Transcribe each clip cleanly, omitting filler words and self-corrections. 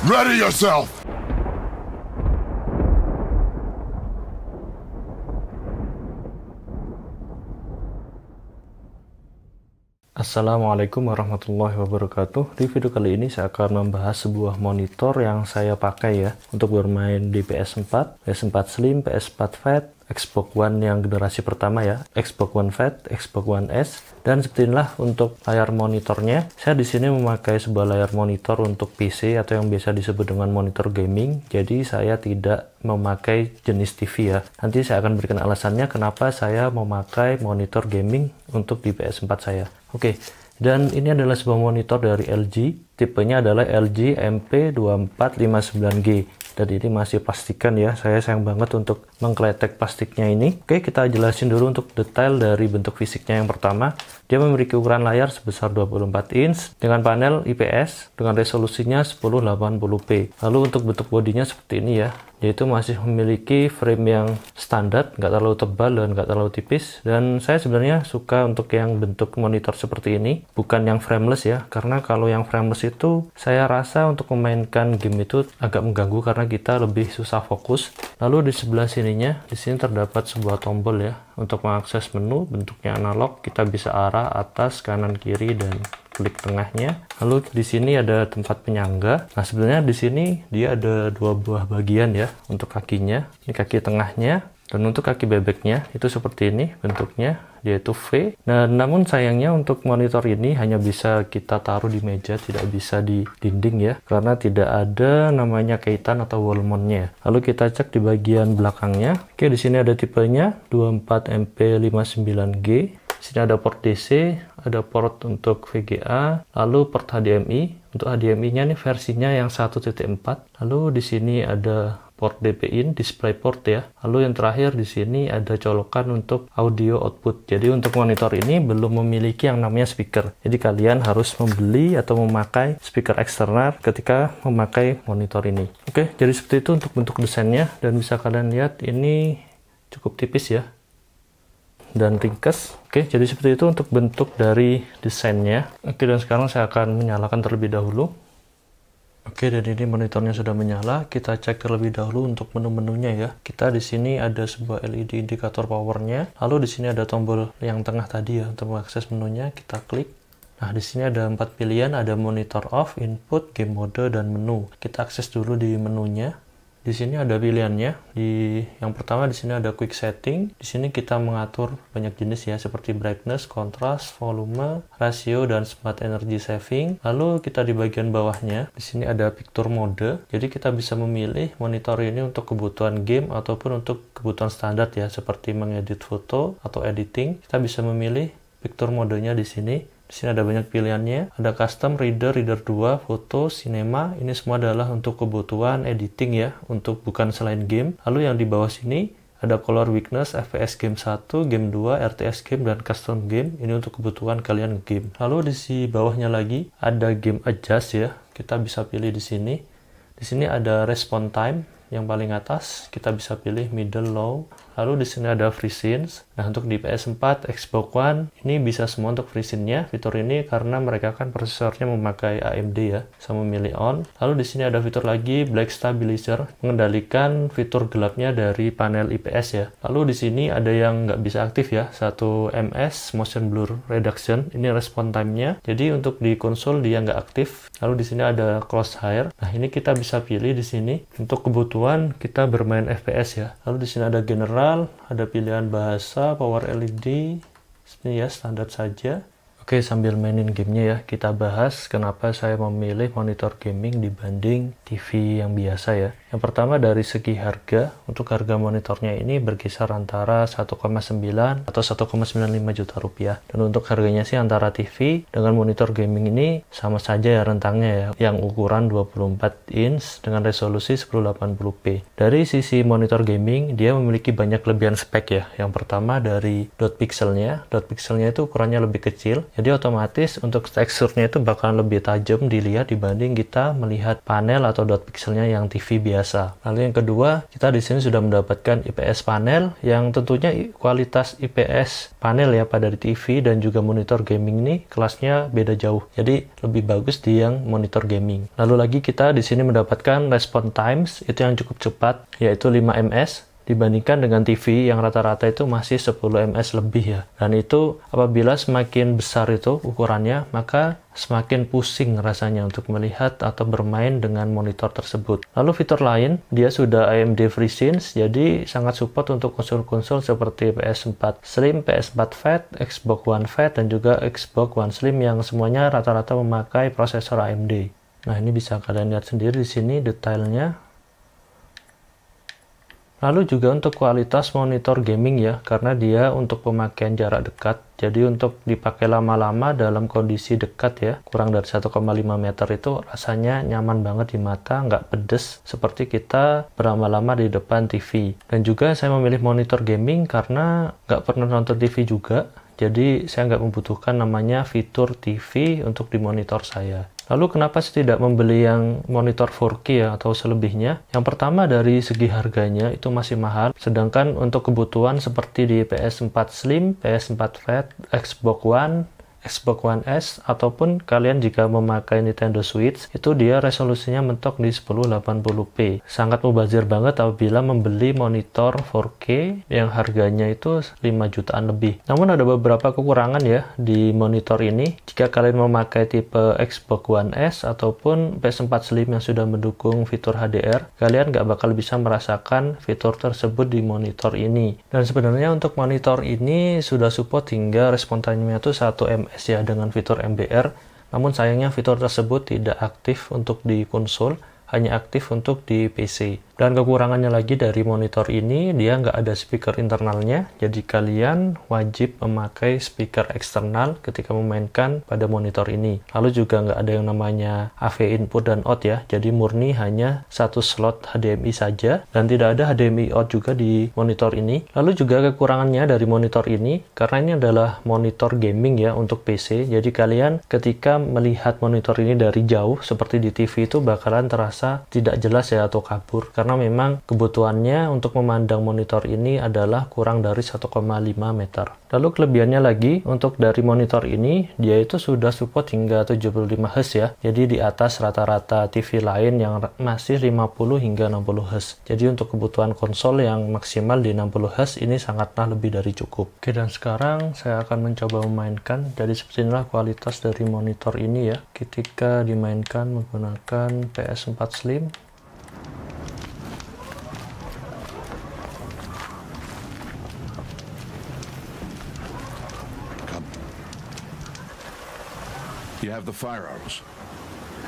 Ready yourself! Assalamualaikum warahmatullahi wabarakatuh. Di video kali ini saya akan membahas sebuah monitor yang saya pakai ya untuk bermain di PS4, PS4 Slim, PS4 Fat, Xbox One yang generasi pertama ya, Xbox One Fat, Xbox One S, dan seperti inilah untuk layar monitornya. Saya di sini memakai sebuah layar monitor untuk PC atau yang biasa disebut dengan monitor gaming. Jadi saya tidak memakai jenis TV ya. Nanti saya akan berikan alasannya kenapa saya memakai monitor gaming untuk di PS4 saya. Oke, dan ini adalah sebuah monitor dari LG. Tipenya adalah LG MP2459G. Dan ini masih plastikan ya, saya sayang banget untuk mengkletek plastiknya ini. Oke, kita jelasin dulu untuk detail dari bentuk fisiknya. Yang pertama, dia memiliki ukuran layar sebesar 24 inch dengan panel IPS dengan resolusinya 1080p. Lalu untuk bentuk bodinya seperti ini ya, yaitu masih memiliki frame yang standar, nggak terlalu tebal dan nggak terlalu tipis. Dan saya sebenarnya suka untuk yang bentuk monitor seperti ini, bukan yang frameless ya, karena kalau yang frameless itu saya rasa untuk memainkan game itu agak mengganggu karena kita lebih susah fokus. Lalu di sebelah sininya, di sini terdapat sebuah tombol ya untuk mengakses menu, bentuknya analog. Kita bisa arah atas, kanan, kiri, dan klik tengahnya. Lalu di sini ada tempat penyangga. Nah, sebenarnya di sini dia ada dua buah bagian ya untuk kakinya. Ini kaki tengahnya, dan untuk kaki bebeknya itu seperti ini bentuknya, yaitu V. Nah, namun sayangnya untuk monitor ini hanya bisa kita taruh di meja, tidak bisa di dinding ya, karena tidak ada namanya kaitan atau wall mount-nya. Lalu kita cek di bagian belakangnya. Oke, di sini ada tipenya 24MP59G. Di sini ada port DC, ada port untuk VGA, lalu port HDMI. Untuk HDMI-nya nih versinya yang 1.4. Lalu di sini ada port DP-in, DisplayPort ya. Lalu yang terakhir di sini ada colokan untuk audio output. Jadi untuk monitor ini belum memiliki yang namanya speaker. Jadi kalian harus membeli atau memakai speaker eksternal ketika memakai monitor ini. Oke, jadi seperti itu untuk bentuk desainnya, dan bisa kalian lihat ini cukup tipis ya dan ringkas. Oke, jadi seperti itu untuk bentuk dari desainnya. Oke, dan sekarang saya akan menyalakan terlebih dahulu. Oke, dan ini monitornya sudah menyala. Kita cek terlebih dahulu untuk menu-menunya ya. Kita di sini ada sebuah LED indikator powernya. Lalu di sini ada tombol yang tengah tadi ya untuk mengakses menunya. Kita klik. Nah, di sini ada 4 pilihan, ada monitor off, input, game mode, dan menu. Kita akses dulu di menunya. Di sini ada pilihannya. Yang pertama di sini ada quick setting. Di sini kita mengatur banyak jenis ya, seperti brightness, contrast, volume, rasio, dan smart energy saving. Lalu kita di bagian bawahnya, di sini ada picture mode. Jadi kita bisa memilih monitor ini untuk kebutuhan game ataupun untuk kebutuhan standar ya, seperti mengedit foto atau editing. Kita bisa memilih picture modenya di sini. Di sini ada banyak pilihannya, ada custom, reader, reader 2, foto, cinema. Ini semua adalah untuk kebutuhan editing ya, untuk bukan selain game. Lalu yang di bawah sini ada color weakness, FPS game 1, game 2, RTS game, dan custom game. Ini untuk kebutuhan kalian game. Lalu di bawahnya lagi ada game adjust ya. Kita bisa pilih di sini. Di sini ada response time. Yang paling atas kita bisa pilih middle, low. Lalu di sini ada FreeSync. Nah, untuk di PS4, Xbox One ini bisa semua untuk FreeSync-nya. Fitur ini karena mereka kan prosesornya memakai AMD ya. Bisa memilih on. Lalu di sini ada fitur lagi Black Stabilizer, mengendalikan fitur gelapnya dari panel IPS ya. Lalu di sini ada yang nggak bisa aktif ya, 1ms Motion Blur Reduction. Ini response time-nya. Jadi untuk di konsol dia nggak aktif. Lalu di sini ada Crosshair. Nah, ini kita bisa pilih di sini untuk kebutuhan kita bermain FPS ya. Lalu di sini ada general, ada pilihan bahasa, power LED, seperti ya standar saja. Oke, sambil mainin gamenya ya, kita bahas kenapa saya memilih monitor gaming dibanding TV yang biasa ya. Yang pertama dari segi harga. Untuk harga monitornya ini berkisar antara 1,9 atau 1,95 juta rupiah. Dan untuk harganya sih antara TV dengan monitor gaming ini sama saja ya rentangnya ya. Yang ukuran 24 inch dengan resolusi 1080p. Dari sisi monitor gaming, dia memiliki banyak kelebihan spek ya. Yang pertama dari dot pixelnya. Dot pixelnya itu ukurannya lebih kecil. Jadi otomatis untuk teksturnya itu bakalan lebih tajam dilihat dibanding kita melihat panel atau dot pixelnya yang TV biasa biasa. Lalu yang kedua, kita di sini sudah mendapatkan IPS panel yang tentunya kualitas IPS panel ya pada di TV dan juga monitor gaming ini kelasnya beda jauh. Jadi lebih bagus di yang monitor gaming. Lalu lagi kita di sini mendapatkan response times itu yang cukup cepat, yaitu 5 ms. Dibandingkan dengan TV yang rata-rata itu masih 10 ms lebih ya. Dan itu apabila semakin besar itu ukurannya, maka semakin pusing rasanya untuk melihat atau bermain dengan monitor tersebut. Lalu fitur lain, dia sudah AMD FreeSync, jadi sangat support untuk konsol-konsol seperti PS4 Slim, PS4 Fat, Xbox One Fat, dan juga Xbox One Slim yang semuanya rata-rata memakai prosesor AMD. Nah, ini bisa kalian lihat sendiri di sini detailnya. Lalu juga untuk kualitas monitor gaming ya, karena dia untuk pemakaian jarak dekat. Jadi untuk dipakai lama-lama dalam kondisi dekat ya, kurang dari 1,5 meter itu rasanya nyaman banget di mata, nggak pedes seperti kita berlama-lama di depan TV. Dan juga saya memilih monitor gaming karena nggak pernah nonton TV juga. Jadi saya nggak membutuhkan namanya fitur TV untuk di monitor saya. Lalu kenapa saya tidak membeli yang monitor 4K ya atau selebihnya? Yang pertama dari segi harganya itu masih mahal, sedangkan untuk kebutuhan seperti di PS4 Slim, PS4 Fat, Xbox One, Xbox One S, ataupun kalian jika memakai Nintendo Switch, itu dia resolusinya mentok di 1080p. Sangat mubazir banget apabila membeli monitor 4K yang harganya itu 5 jutaan lebih. Namun ada beberapa kekurangan ya di monitor ini. Jika kalian memakai tipe Xbox One S ataupun PS4 Slim yang sudah mendukung fitur HDR, kalian nggak bakal bisa merasakan fitur tersebut di monitor ini. Dan sebenarnya untuk monitor ini sudah support hingga respon time-nya itu 1 ms ya dengan fitur MBR, namun sayangnya fitur tersebut tidak aktif untuk di konsol, hanya aktif untuk di PC. Dan kekurangannya lagi dari monitor ini, dia nggak ada speaker internalnya, jadi kalian wajib memakai speaker eksternal ketika memainkan pada monitor ini. Lalu juga nggak ada yang namanya AV input dan out ya, jadi murni hanya satu slot HDMI saja, dan tidak ada HDMI out juga di monitor ini. Lalu juga kekurangannya dari monitor ini, karena ini adalah monitor gaming ya untuk PC, jadi kalian ketika melihat monitor ini dari jauh, seperti di TV itu bakalan terasa tidak jelas ya atau kabur, karena memang kebutuhannya untuk memandang monitor ini adalah kurang dari 1,5 meter. Lalu kelebihannya lagi, untuk dari monitor ini, dia itu sudah support hingga 75 Hz ya. Jadi di atas rata-rata TV lain yang masih 50 hingga 60 Hz. Jadi untuk kebutuhan konsol yang maksimal di 60 Hz ini sangatlah lebih dari cukup. Oke, dan sekarang saya akan mencoba memainkan. Jadi seperti inilah kualitas dari monitor ini ya, ketika dimainkan menggunakan PS4 Slim. You have the firearms?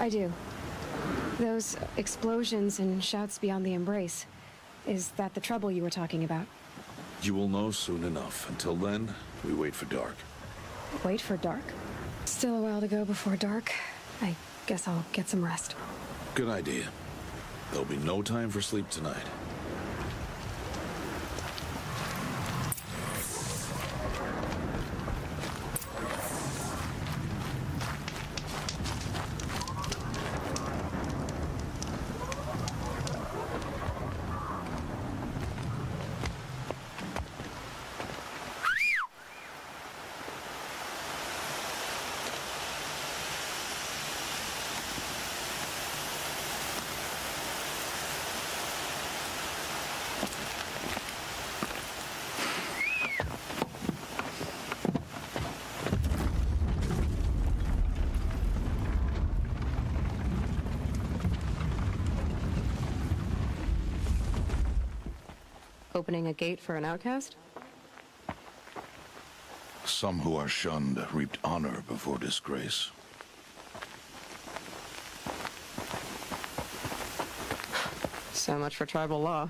I do. Those explosions and shouts beyond the embrace. Is that the trouble you were talking about? You will know soon enough. Until then, we wait for dark. Wait for dark? Still a while to go before dark. I guess I'll get some rest. Good idea. There'll be no time for sleep tonight. Opening a gate for an outcast? Some who are shunned reaped honor before disgrace. So much for tribal law.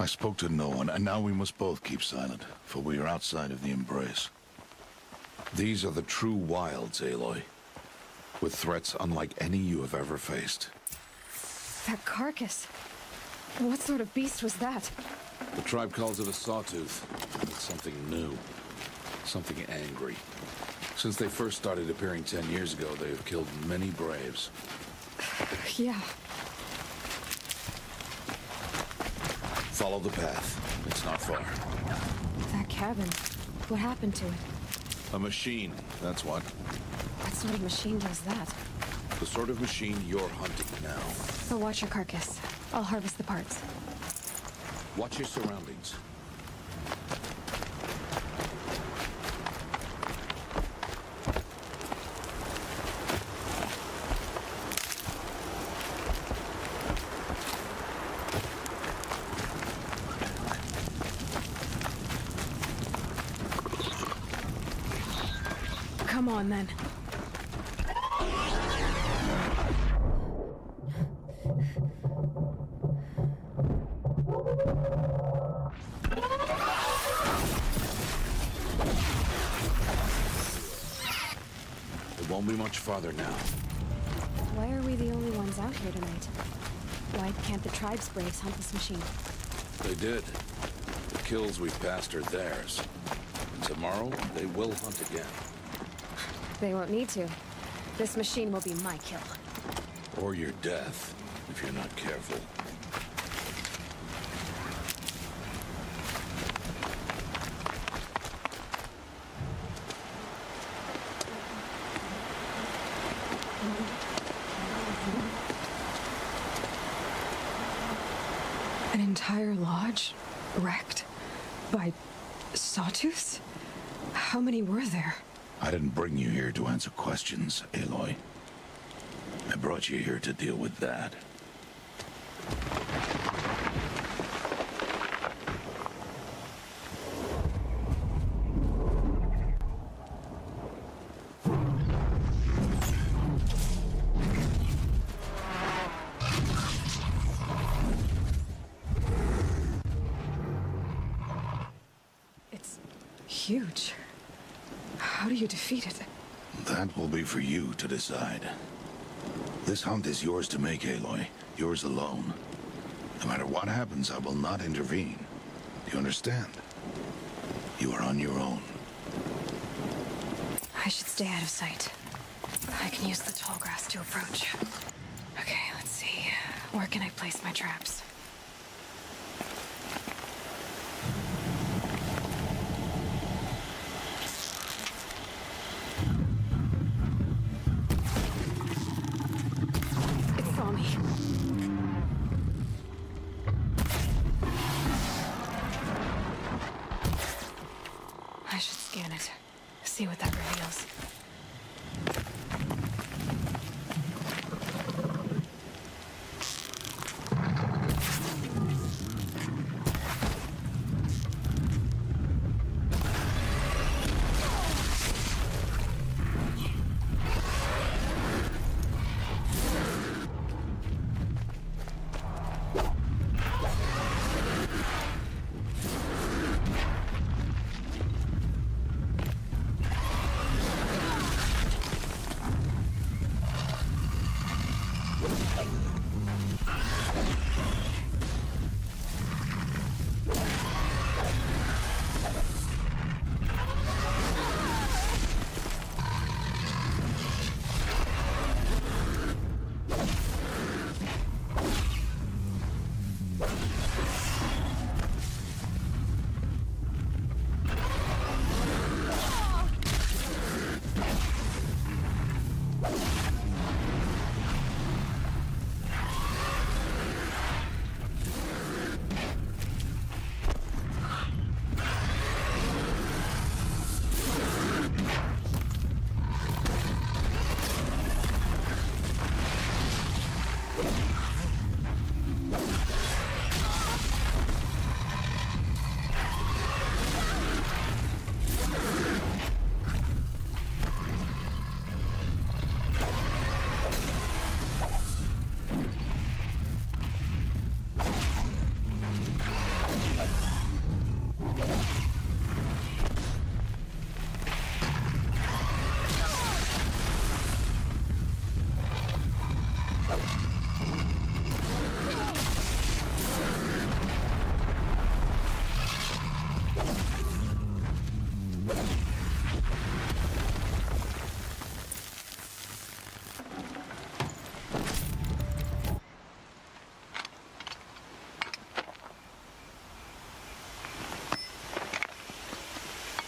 I spoke to no one, and now we must both keep silent, for we are outside of the embrace. These are the true wilds, Aloy, with threats unlike any you have ever faced. That carcass. What sort of beast was that? The tribe calls it a sawtooth. It's something new. Something angry. Since they first started appearing 10 years ago, they have killed many braves. Yeah. Follow the path. It's not far. That cabin. What happened to it? A machine, that's what. What sort of machine does that? The sort of machine you're hunting now. So watch your carcass. I'll harvest the parts. Watch your surroundings. Come on, then. It won't be much farther now. Why are we the only ones out here tonight? Why can't the tribe's braves hunt this machine? They did. The kills we passed are theirs. And tomorrow, they will hunt again. They won't need to. This machine will be my kill. Or your death, if you're not careful. An entire lodge wrecked by sawtooths? How many were there? I didn't bring you here to answer questions, Aloy. I brought you here to deal with that. It's huge. How do you defeat it? That will be for you to decide. This hunt is yours to make, Aloy. Yours alone. No matter what happens, I will not intervene. Do you understand? You are on your own. I should stay out of sight. I can use the tall grass to approach. Okay, let's see. Where can I place my traps? It saw me. I should scan it. See what that reveals.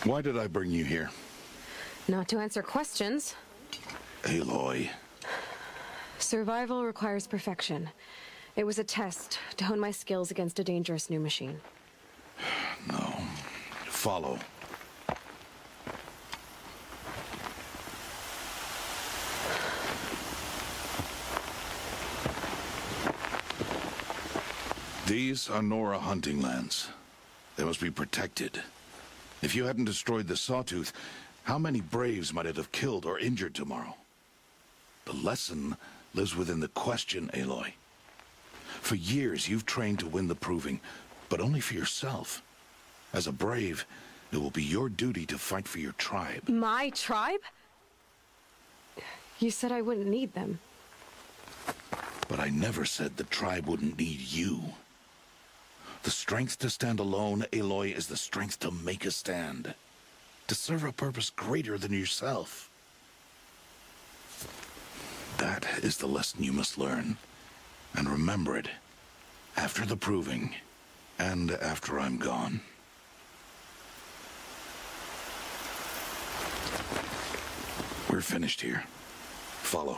Why did I bring you here? Not to answer questions. Aloy. Survival requires perfection. It was a test to hone my skills against a dangerous new machine. No. Follow. These are Nora hunting lands. They must be protected. If you hadn't destroyed the Sawtooth, how many Braves might it have killed or injured tomorrow? The lesson lives within the question, Aloy. For years, you've trained to win the Proving, but only for yourself. As a Brave, it will be your duty to fight for your tribe. My tribe? You said I wouldn't need them. But I never said the tribe wouldn't need you. The strength to stand alone, Aloy, is the strength to make a stand. To serve a purpose greater than yourself. That is the lesson you must learn. And remember it. After the Proving. And after I'm gone. We're finished here. Follow.